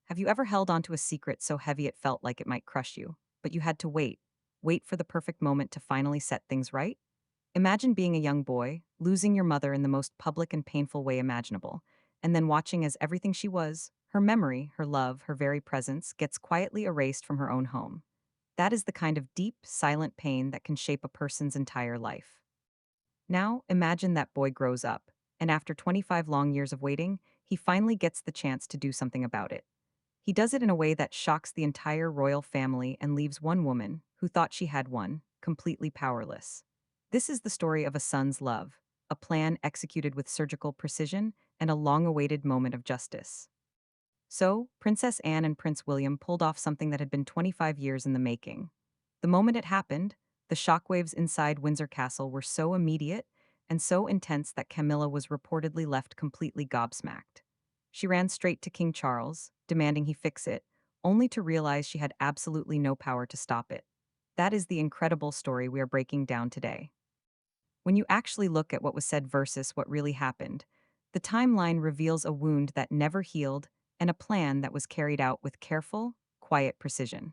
Have you ever held onto a secret so heavy it felt like it might crush you, but you had to wait for the perfect moment to finally set things right? Imagine being a young boy, losing your mother in the most public and painful way imaginable, and then watching as everything she was, her memory, her love, her very presence, gets quietly erased from her own home. That is the kind of deep, silent pain that can shape a person's entire life. Now, imagine that boy grows up, and after 25 long years of waiting, he finally gets the chance to do something about it. He does it in a way that shocks the entire royal family and leaves one woman, who thought she had one, completely powerless. This is the story of a son's love, a plan executed with surgical precision, and a long awaited moment of justice. So, Princess Anne and Prince William pulled off something that had been 25 years in the making. The moment it happened, the shockwaves inside Windsor Castle were so immediate and so intense that Camilla was reportedly left completely gobsmacked. She ran straight to King Charles, demanding he fix it, only to realize she had absolutely no power to stop it. That is the incredible story we are breaking down today. When you actually look at what was said versus what really happened, the timeline reveals a wound that never healed and a plan that was carried out with careful, quiet precision.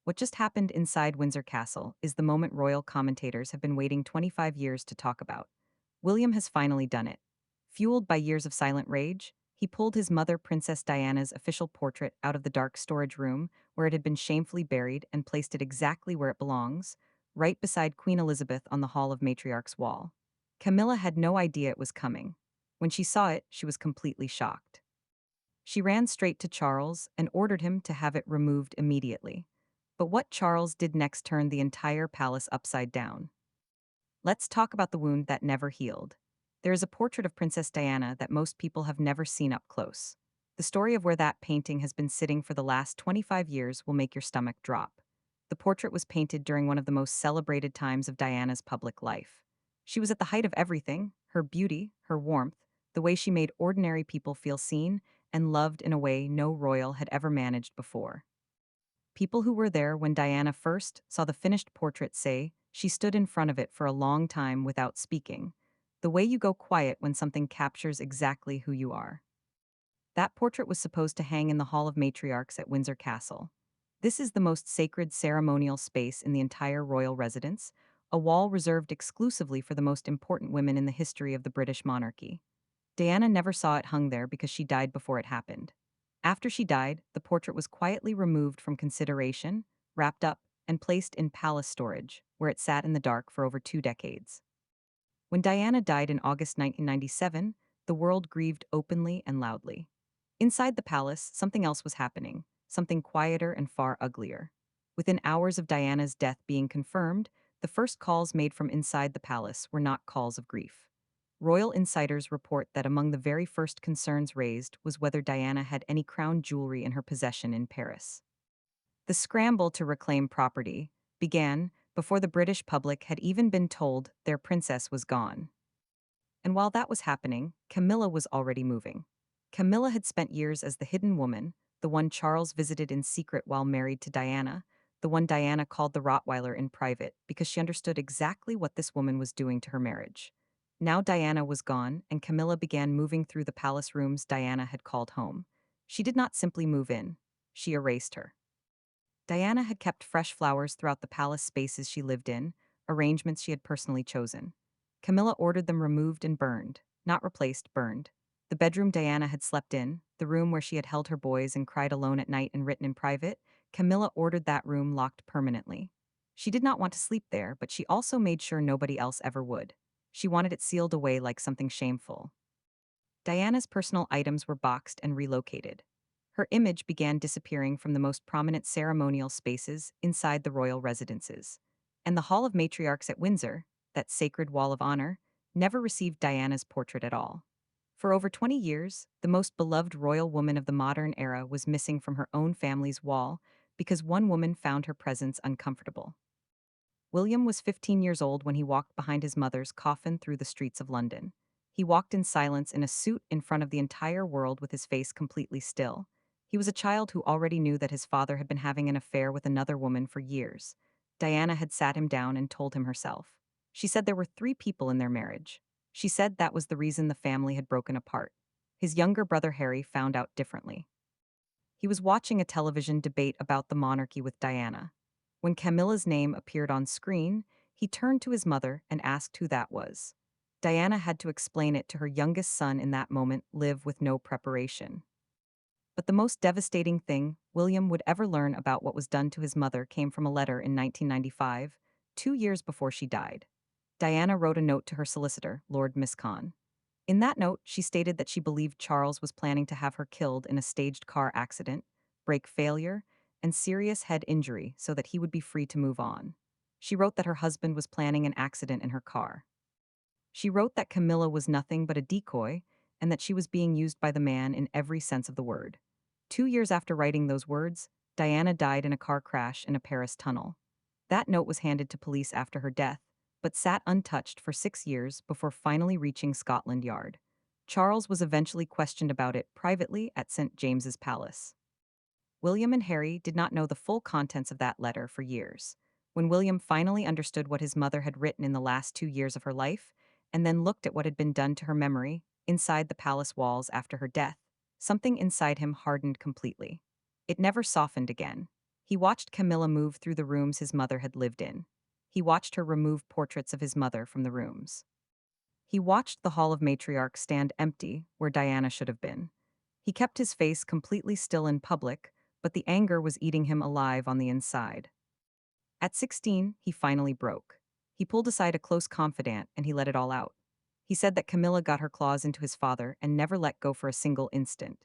What just happened inside Windsor Castle is the moment royal commentators have been waiting 25 years to talk about. William has finally done it. Fueled by years of silent rage, he pulled his mother, Princess Diana's official portrait, out of the dark storage room where it had been shamefully buried and placed it exactly where it belongs, right beside Queen Elizabeth on the Hall of Matriarchs wall. Camilla had no idea it was coming. When she saw it, she was completely shocked. She ran straight to Charles and ordered him to have it removed immediately. But what Charles did next turned the entire palace upside down. Let's talk about the wound that never healed. There is a portrait of Princess Diana that most people have never seen up close. The story of where that painting has been sitting for the last 25 years will make your stomach drop. The portrait was painted during one of the most celebrated times of Diana's public life. She was at the height of everything: her beauty, her warmth, the way she made ordinary people feel seen and loved in a way no royal had ever managed before. People who were there when Diana first saw the finished portrait say she stood in front of it for a long time without speaking, the way you go quiet when something captures exactly who you are. That portrait was supposed to hang in the Hall of Matriarchs at Windsor Castle. This is the most sacred ceremonial space in the entire royal residence, a wall reserved exclusively for the most important women in the history of the British monarchy. Diana never saw it hung there because she died before it happened. After she died, the portrait was quietly removed from consideration, wrapped up, and placed in palace storage, where it sat in the dark for over 2 decades. When Diana died in August 1997, the world grieved openly and loudly. Inside the palace, something else was happening, something quieter and far uglier. Within hours of Diana's death being confirmed, the first calls made from inside the palace were not calls of grief. Royal insiders report that among the very first concerns raised was whether Diana had any crown jewelry in her possession in Paris. The scramble to reclaim property began before the British public had even been told their princess was gone. And while that was happening, Camilla was already moving. Camilla had spent years as the hidden woman, the one Charles visited in secret while married to Diana, the one Diana called the Rottweiler in private because she understood exactly what this woman was doing to her marriage. Now Diana was gone, and Camilla began moving through the palace rooms Diana had called home. She did not simply move in, she erased her. Diana had kept fresh flowers throughout the palace spaces she lived in, arrangements she had personally chosen. Camilla ordered them removed and burned, not replaced, burned. The bedroom Diana had slept in, the room where she had held her boys and cried alone at night and written in private, Camilla ordered that room locked permanently. She did not want to sleep there, but she also made sure nobody else ever would. She wanted it sealed away like something shameful. Diana's personal items were boxed and relocated. Her image began disappearing from the most prominent ceremonial spaces inside the royal residences. And the Hall of Matriarchs at Windsor, that sacred wall of honor, never received Diana's portrait at all. For over 20 years, the most beloved royal woman of the modern era was missing from her own family's wall because one woman found her presence uncomfortable. William was 15 years old when he walked behind his mother's coffin through the streets of London. He walked in silence in a suit in front of the entire world with his face completely still. He was a child who already knew that his father had been having an affair with another woman for years. Diana had sat him down and told him herself. She said there were 3 people in their marriage. She said that was the reason the family had broken apart. His younger brother Harry found out differently. He was watching a television debate about the monarchy with Diana. When Camilla's name appeared on screen, he turned to his mother and asked who that was. Diana had to explain it to her youngest son in that moment, Liv, with no preparation. But the most devastating thing William would ever learn about what was done to his mother came from a letter in 1995, 2 years before she died. Diana wrote a note to her solicitor, Lord Miscon. In that note, she stated that she believed Charles was planning to have her killed in a staged car accident, brake failure, and serious head injury so that he would be free to move on. She wrote that her husband was planning an accident in her car. She wrote that Camilla was nothing but a decoy and that she was being used by the man in every sense of the word. 2 years after writing those words, Diana died in a car crash in a Paris tunnel. That note was handed to police after her death, but sat untouched for 6 years before finally reaching Scotland Yard. Charles was eventually questioned about it privately at St. James's Palace. William and Harry did not know the full contents of that letter for years. When William finally understood what his mother had written in the last 2 years of her life, and then looked at what had been done to her memory inside the palace walls after her death, something inside him hardened completely. It never softened again. He watched Camilla move through the rooms his mother had lived in. He watched her remove portraits of his mother from the rooms. He watched the Hall of Matriarchs stand empty where Diana should have been. He kept his face completely still in public, but the anger was eating him alive on the inside. At 16, he finally broke. He pulled aside a close confidant and he let it all out. He said that Camilla got her claws into his father and never let go for a single instant.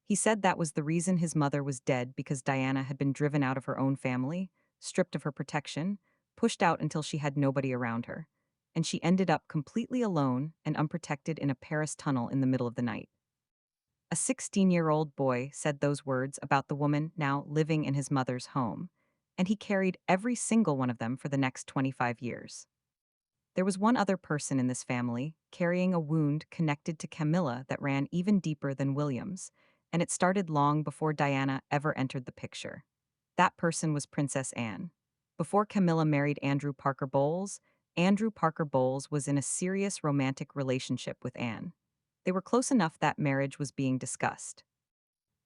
He said that was the reason his mother was dead, because Diana had been driven out of her own family, stripped of her protection, pushed out until she had nobody around her, and she ended up completely alone and unprotected in a Paris tunnel in the middle of the night. A 16-year-old boy said those words about the woman now living in his mother's home, and he carried every single one of them for the next 25 years. There was one other person in this family carrying a wound connected to Camilla that ran even deeper than William's, and it started long before Diana ever entered the picture. That person was Princess Anne. Before Camilla married Andrew Parker Bowles was in a serious romantic relationship with Anne. They were close enough that marriage was being discussed.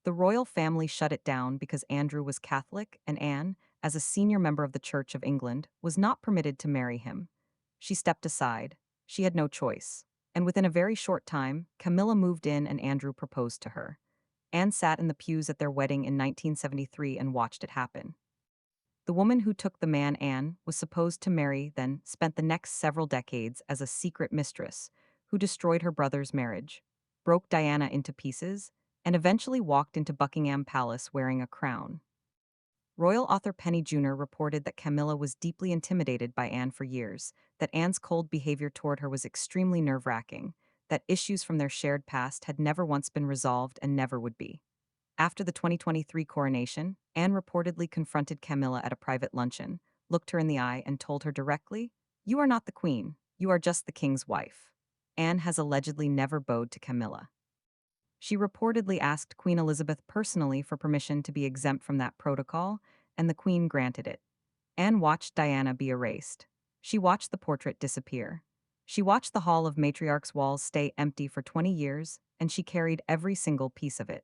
The royal family shut it down because Andrew was Catholic and Anne, as a senior member of the Church of England, was not permitted to marry him. She stepped aside. She had no choice. And within a very short time, Camilla moved in and Andrew proposed to her. Anne sat in the pews at their wedding in 1973 and watched it happen. The woman who took the man Anne was supposed to marry then spent the next several decades as a secret mistress who destroyed her brother's marriage, broke Diana into pieces, and eventually walked into Buckingham Palace wearing a crown. Royal author Penny Junor reported that Camilla was deeply intimidated by Anne for years, that Anne's cold behavior toward her was extremely nerve-wracking, that issues from their shared past had never once been resolved and never would be. After the 2023 coronation, Anne reportedly confronted Camilla at a private luncheon, looked her in the eye, and told her directly, "You are not the queen, you are just the king's wife." Anne has allegedly never bowed to Camilla. She reportedly asked Queen Elizabeth personally for permission to be exempt from that protocol, and the Queen granted it. Anne watched Diana be erased. She watched the portrait disappear. She watched the Hall of Matriarchs walls stay empty for 20 years, and she carried every single piece of it.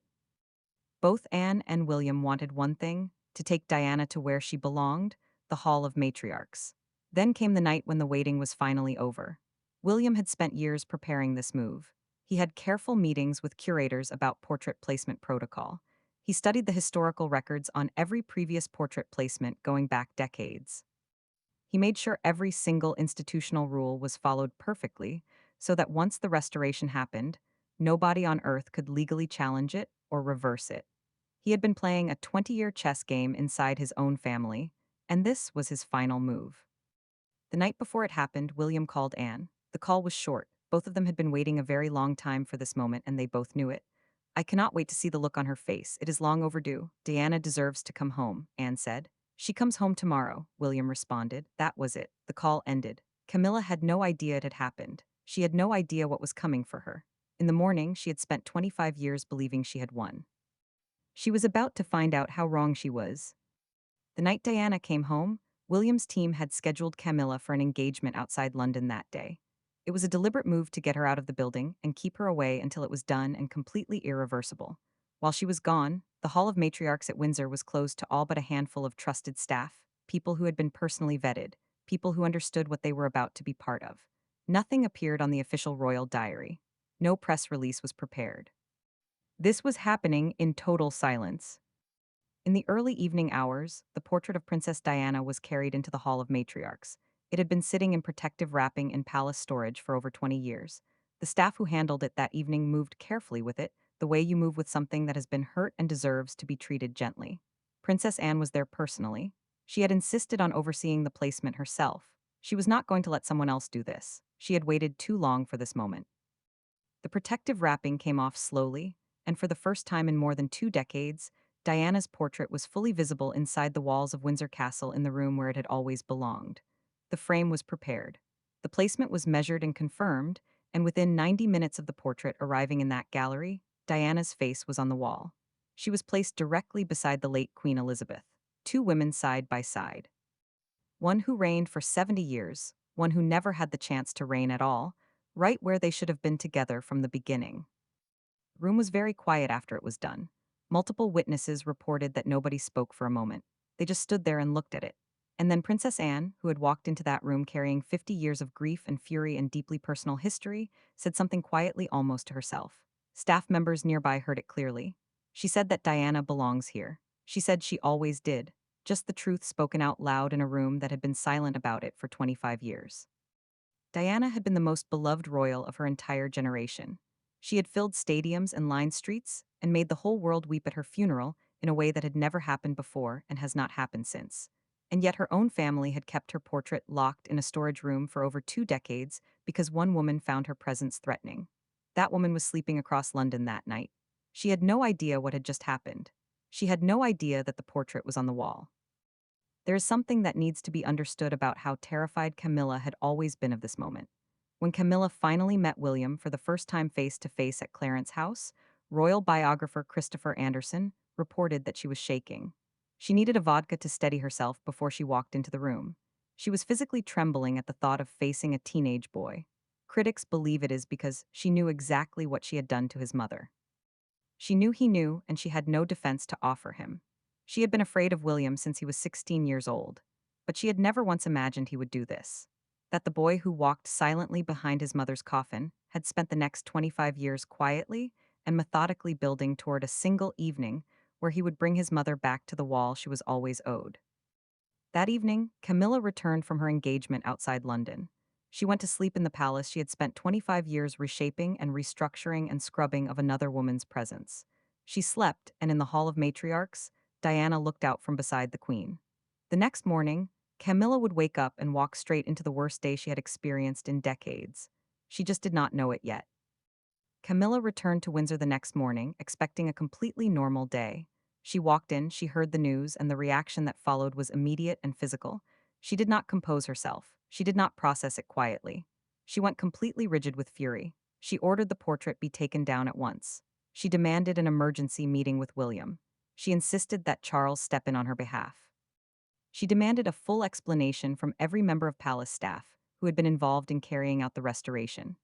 Both Anne and William wanted one thing: to take Diana to where she belonged, the Hall of Matriarchs. Then came the night when the waiting was finally over. William had spent years preparing this move. He had careful meetings with curators about portrait placement protocol. He studied the historical records on every previous portrait placement going back decades. He made sure every single institutional rule was followed perfectly, so that once the restoration happened, nobody on earth could legally challenge it or reverse it. He had been playing a 20-year chess game inside his own family, and this was his final move. The night before it happened, William called Anne. The call was short. Both of them had been waiting a very long time for this moment, and they both knew it. "I cannot wait to see the look on her face. It is long overdue. Diana deserves to come home," Anne said. "She comes home tomorrow," William responded. That was it. The call ended. Camilla had no idea it had happened. She had no idea what was coming for her. In the morning, she had spent 25 years believing she had won. She was about to find out how wrong she was. The night Diana came home, William's team had scheduled Camilla for an engagement outside London that day. It was a deliberate move to get her out of the building and keep her away until it was done and completely irreversible. While she was gone, The Hall of Matriarchs at Windsor was closed to all but a handful of trusted staff, people who had been personally vetted, people who understood what they were about to be part of. Nothing appeared on the official royal diary. No press release was prepared. This was happening in total silence. In the early evening hours, the portrait of Princess Diana was carried into the Hall of Matriarchs. It had been sitting in protective wrapping in palace storage for over 20 years. The staff who handled it that evening moved carefully with it, the way you move with something that has been hurt and deserves to be treated gently. Princess Anne was there personally. She had insisted on overseeing the placement herself. She was not going to let someone else do this. She had waited too long for this moment. The protective wrapping came off slowly, and for the first time in more than 2 decades, Diana's portrait was fully visible inside the walls of Windsor Castle in the room where it had always belonged. The frame was prepared. The placement was measured and confirmed, and within 90 minutes of the portrait arriving in that gallery, Diana's face was on the wall. She was placed directly beside the late Queen Elizabeth, two women side by side. One who reigned for 70 years, one who never had the chance to reign at all, right where they should have been together from the beginning. The room was very quiet after it was done. Multiple witnesses reported that nobody spoke for a moment. They just stood there and looked at it. And then Princess Anne, who had walked into that room carrying 50 years of grief and fury and deeply personal history, said something quietly almost to herself. Staff members nearby heard it clearly. She said that Diana belongs here. She said she always did. Just the truth spoken out loud in a room that had been silent about it for 25 years. Diana had been the most beloved royal of her entire generation. She had filled stadiums and lined streets and made the whole world weep at her funeral in a way that had never happened before and has not happened since. And yet her own family had kept her portrait locked in a storage room for over 2 decades because one woman found her presence threatening. That woman was sleeping across London that night. She had no idea what had just happened. She had no idea that the portrait was on the wall. There is something that needs to be understood about how terrified Camilla had always been of this moment. When Camilla finally met William for the first time face to face at Clarence House, royal biographer Christopher Anderson reported that she was shaking. She needed a vodka to steady herself before she walked into the room. She was physically trembling at the thought of facing a teenage boy. Critics believe it is because she knew exactly what she had done to his mother. She knew he knew, and she had no defense to offer him. She had been afraid of William since he was 16 years old, but she had never once imagined he would do this. That the boy who walked silently behind his mother's coffin had spent the next 25 years quietly and methodically building toward a single evening where he would bring his mother back to the wall she was always owed. That evening, Camilla returned from her engagement outside London. She went to sleep in the palace she had spent 25 years reshaping and restructuring and scrubbing of another woman's presence. She slept, and in the Hall of Matriarchs, Diana looked out from beside the queen. The next morning, Camilla would wake up and walk straight into the worst day she had experienced in decades. She just did not know it yet. Camilla returned to Windsor the next morning, expecting a completely normal day. She walked in, she heard the news, and the reaction that followed was immediate and physical. She did not compose herself. She did not process it quietly. She went completely rigid with fury. She ordered the portrait be taken down at once. She demanded an emergency meeting with William. She insisted that Charles step in on her behalf. She demanded a full explanation from every member of palace staff who had been involved in carrying out the restoration.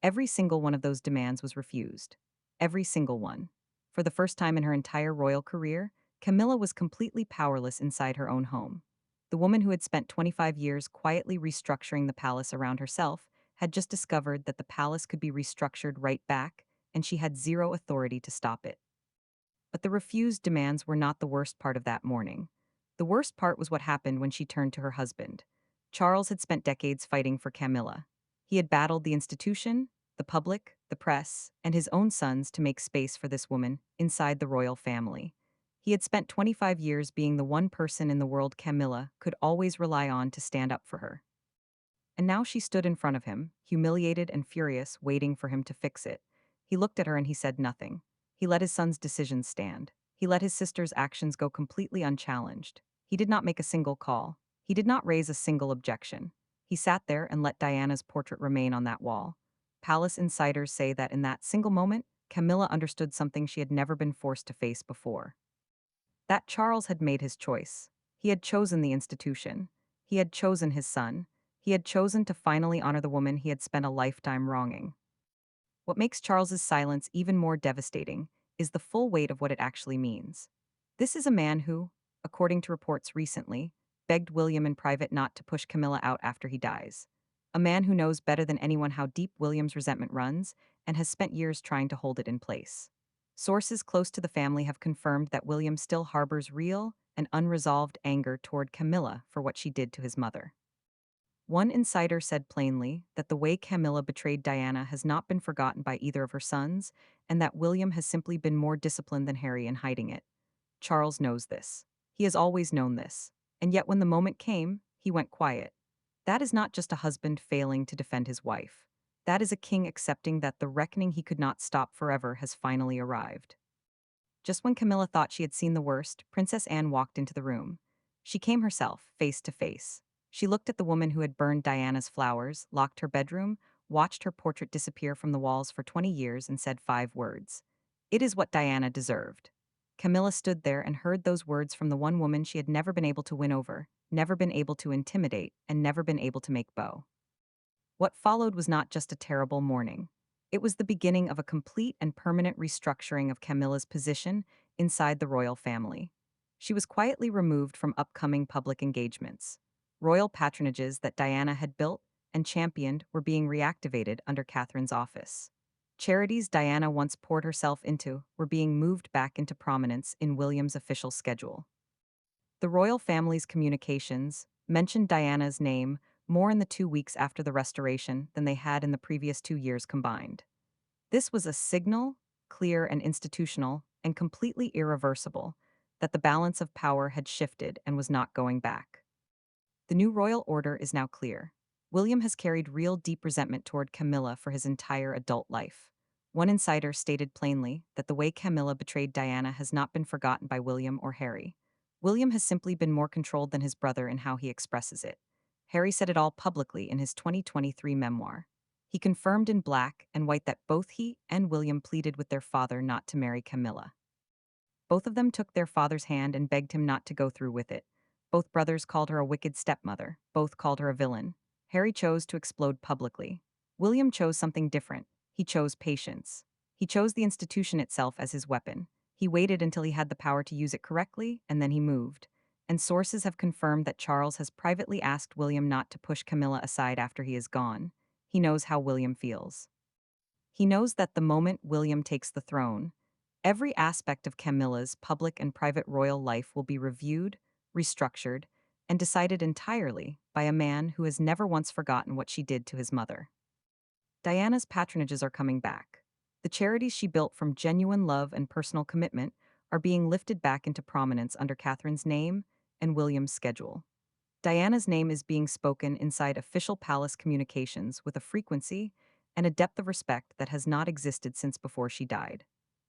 Every single one of those demands was refused. Every single one. For the first time in her entire royal career, Camilla was completely powerless inside her own home. The woman who had spent 25 years quietly restructuring the palace around herself had just discovered that the palace could be restructured right back, and she had zero authority to stop it. But the refused demands were not the worst part of that morning. The worst part was what happened when she turned to her husband. Charles had spent decades fighting for Camilla. He had battled the institution, the public, the press, and his own sons to make space for this woman inside the royal family. He had spent 25 years being the one person in the world Camilla could always rely on to stand up for her. And now she stood in front of him, humiliated and furious, waiting for him to fix it. He looked at her and he said nothing. He let his son's decisions stand. He let his sister's actions go completely unchallenged. He did not make a single call. He did not raise a single objection. He sat there and let Diana's portrait remain on that wall. Palace insiders say that in that single moment, Camilla understood something she had never been forced to face before. That Charles had made his choice. He had chosen the institution. He had chosen his son. He had chosen to finally honor the woman he had spent a lifetime wronging. What makes Charles's silence even more devastating is the full weight of what it actually means. This is a man who, according to reports recently, begged William in private not to push Camilla out after he dies. A man who knows better than anyone how deep William's resentment runs and has spent years trying to hold it in place. Sources close to the family have confirmed that William still harbors real and unresolved anger toward Camilla for what she did to his mother. One insider said plainly that the way Camilla betrayed Diana has not been forgotten by either of her sons, and that William has simply been more disciplined than Harry in hiding it. Charles knows this. He has always known this. And yet when the moment came, he went quiet. That is not just a husband failing to defend his wife. That is a king accepting that the reckoning he could not stop forever has finally arrived. Just when Camilla thought she had seen the worst, Princess Anne walked into the room. She came herself, face to face. She looked at the woman who had burned Diana's flowers, locked her bedroom, watched her portrait disappear from the walls for 20 years, and said 5 words. It is what Diana deserved. Camilla stood there and heard those words from the one woman she had never been able to win over, never been able to intimidate, and never been able to make bow. What followed was not just a terrible morning. It was the beginning of a complete and permanent restructuring of Camilla's position inside the royal family. She was quietly removed from upcoming public engagements. Royal patronages that Diana had built and championed were being reactivated under Catherine's office. Charities Diana once poured herself into were being moved back into prominence in William's official schedule. The royal family's communications mentioned Diana's name more in the 2 weeks after the restoration than they had in the previous 2 years combined. This was a signal, clear and institutional, and completely irreversible, that the balance of power had shifted and was not going back. The new royal order is now clear. William has carried real deep resentment toward Camilla for his entire adult life. One insider stated plainly that the way Camilla betrayed Diana has not been forgotten by William or Harry. William has simply been more controlled than his brother in how he expresses it. Harry said it all publicly in his 2023 memoir. He confirmed in black and white that both he and William pleaded with their father not to marry Camilla. Both of them took their father's hand and begged him not to go through with it. Both brothers called her a wicked stepmother. Both called her a villain. Harry chose to explode publicly. William chose something different. He chose patience. He chose the institution itself as his weapon. He waited until he had the power to use it correctly, and then he moved. And sources have confirmed that Charles has privately asked William not to push Camilla aside after he is gone. He knows how William feels. He knows that the moment William takes the throne, every aspect of Camilla's public and private royal life will be reviewed, restructured, and decided entirely by a man who has never once forgotten what she did to his mother. Diana's patronages are coming back. The charities she built from genuine love and personal commitment are being lifted back into prominence under Catherine's name and William's schedule. Diana's name is being spoken inside official palace communications with a frequency and a depth of respect that has not existed since before she died.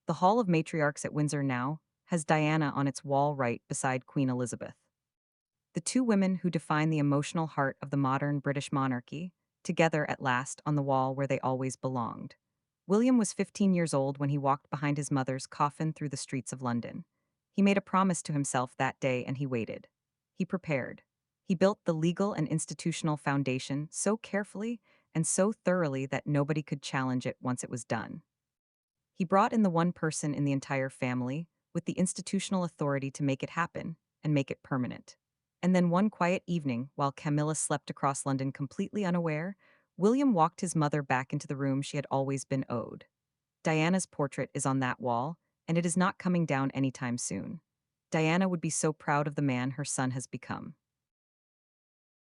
The Hall of Matriarchs at Windsor now has Diana on its wall right beside Queen Elizabeth. The two women who define the emotional heart of the modern British monarchy, together at last on the wall where they always belonged. William was 15 years old when he walked behind his mother's coffin through the streets of London. He made a promise to himself that day and he waited. He prepared. He built the legal and institutional foundation so carefully and so thoroughly that nobody could challenge it once it was done. He brought in the one person in the entire family with the institutional authority to make it happen and make it permanent. And then one quiet evening, while Camilla slept across London completely unaware, William walked his mother back into the room she had always been owed. Diana's portrait is on that wall, and it is not coming down anytime soon. Diana would be so proud of the man her son has become.